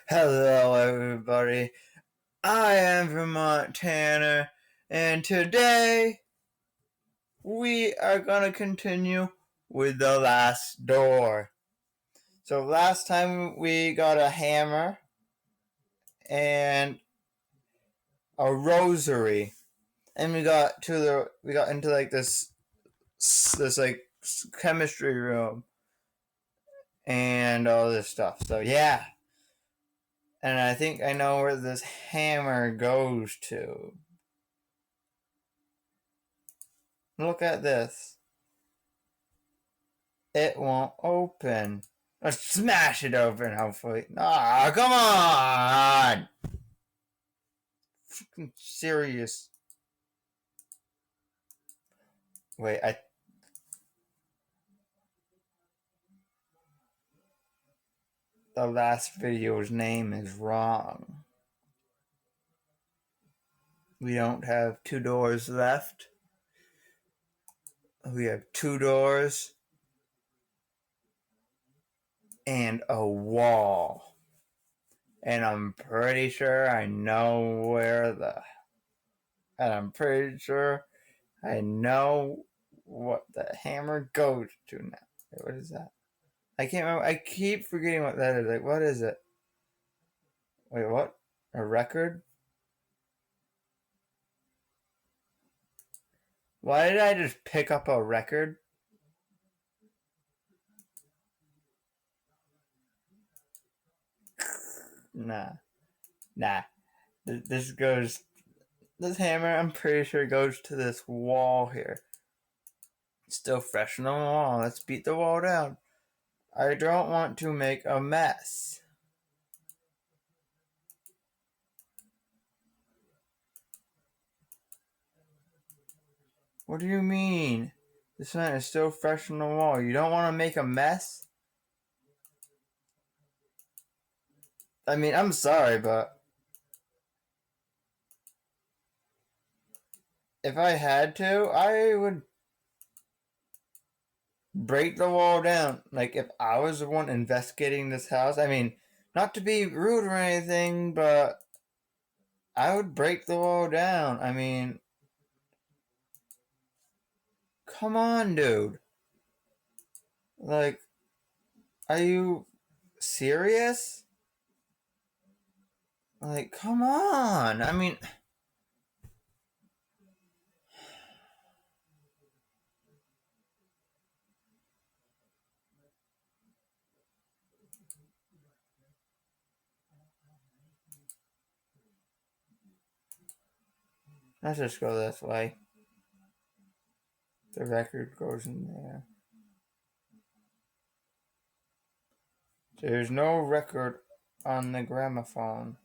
Hello, everybody. I am Vermont Tanner, and today we are going to continue with The Last Door. So, last time we got a hammer and a rosary, and we got into like this like chemistry room and all this stuff. So, yeah. And I think I know where this hammer goes to. Look at this. It won't open. Let's smash it open, hopefully. Ah, come on! Freaking serious. Wait, the last video's name is wrong. We don't have 2 doors left. We have 2 doors and a wall. And I'm pretty sure I know and I'm pretty sure I know what the hammer goes to now. Wait, what is that? I can't remember. I keep forgetting what that is. Like, what is it? Wait, what? A record? Why did I just pick up a record? Nah. This hammer, I'm pretty sure goes to this wall here. It's still fresh on the wall. Let's beat the wall down. I don't want to make a mess. What do you mean? This man is still fresh on the wall. You don't want to make a mess? I mean, I'm sorry, but if I had to, I would break the wall down. Like, if I was the one investigating this house, I mean, not to be rude or anything, but I would break the wall down. I mean, come on, dude. Like, are you serious? Like, come on. I mean, let's just go this way. The record goes in there. There's no record on the gramophone.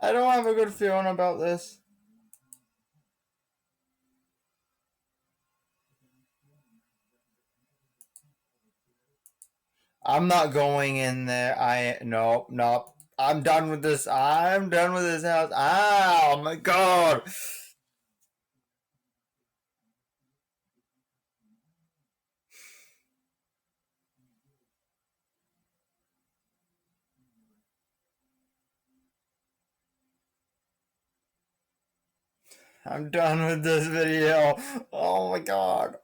I don't have a good feeling about this. I'm not going in there. Nope. I'm done with this. I'm done with this house. Oh my god. I'm done with this video. Oh my god.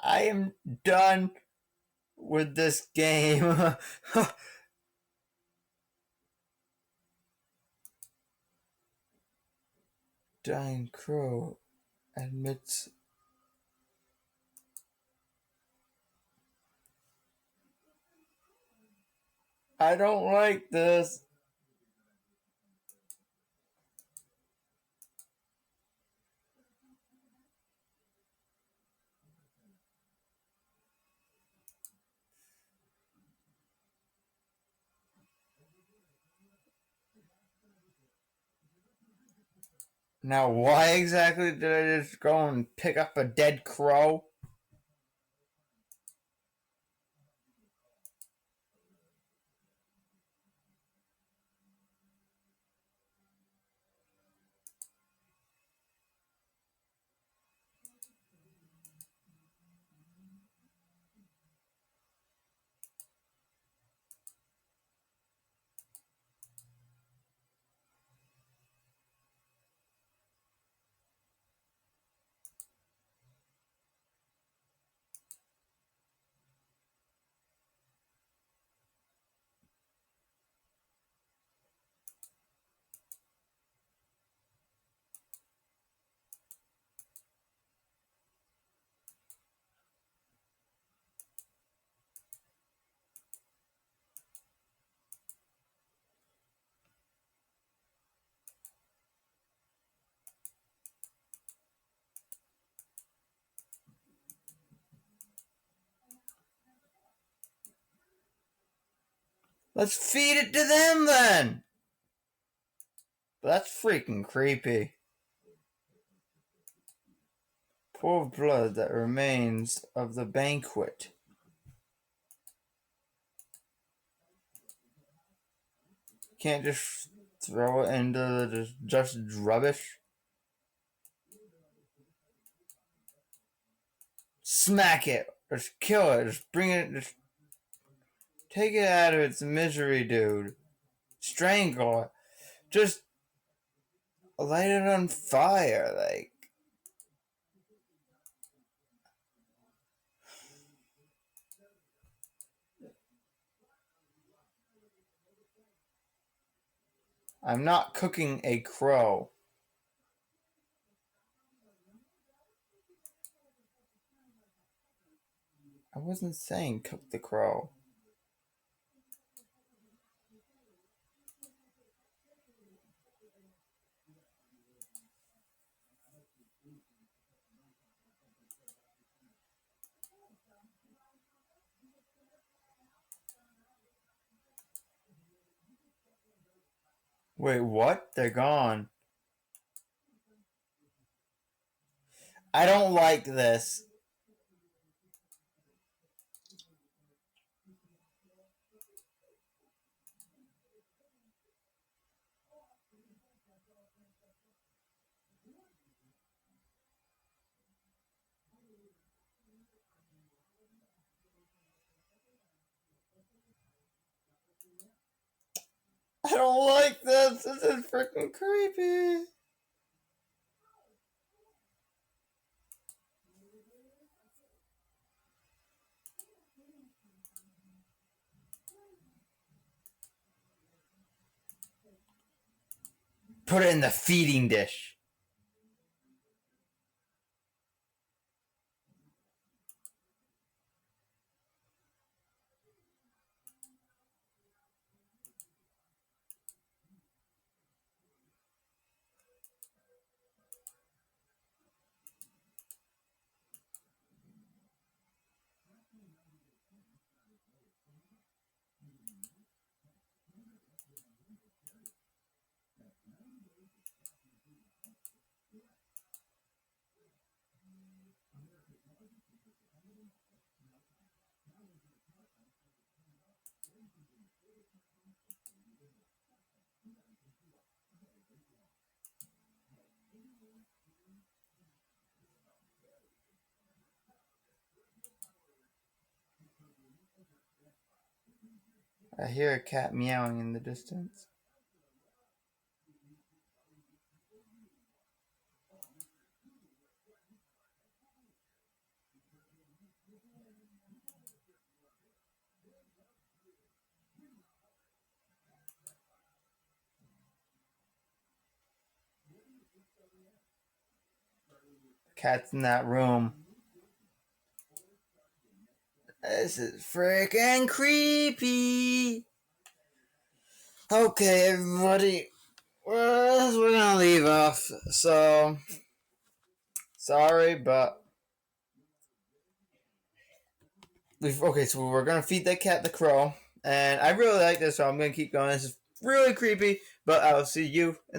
I am done with this game. Dying Crow admits I don't like this. Now, why exactly did I just go and pick up a dead crow? Let's feed it to them then! That's freaking creepy. Pool of blood that remains of the banquet. Can't just throw it into the just rubbish. Smack it. Just kill it. Just bring it. Just take it out of its misery, dude. Strangle it. Just light it on fire. Like, I'm not cooking a crow. I wasn't saying cook the crow. Wait, what? They're gone. I don't like this. I don't like this. This is freaking creepy. Put it in the feeding dish. I hear a cat meowing in the distance. Cat's in that room. This is freaking creepy. Okay, everybody. We're gonna leave off. So, sorry, but okay. So we're gonna feed that cat the crow, and I really like this, so I'm gonna keep going. This is really creepy, but I'll see you in the